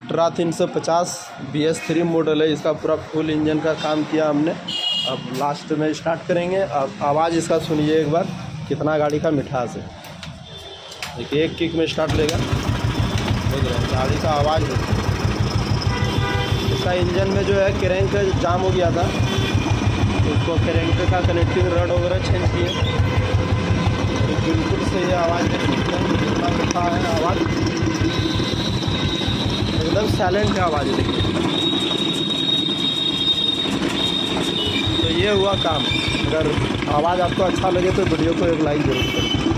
ट्रा 350 BS3 model है। इसका पूरा फुल इंजन का काम किया हमने। अब लास्ट में स्टार्ट करेंगे। अब आवाज़ इसका सुनिए एक बार, कितना गाड़ी का मिठास है। देखिए एक किक में स्टार्ट लेगा, देख रहे हैं गाड़ी का आवाज़ है। इसका इंजन में जो है क्रैंक जाम हो गया था, उसको क्रैंक का कनेक्टिंग रड वगैरह चेंज किए। तो बिल्कुल सही आवाज़ है, कितना मीठा है आवाज़, एकदम साइलेंट है आवाज़। देखिए तो ये हुआ काम। अगर आवाज़ आपको अच्छा लगे तो वीडियो को एक लाइक जरूर करें।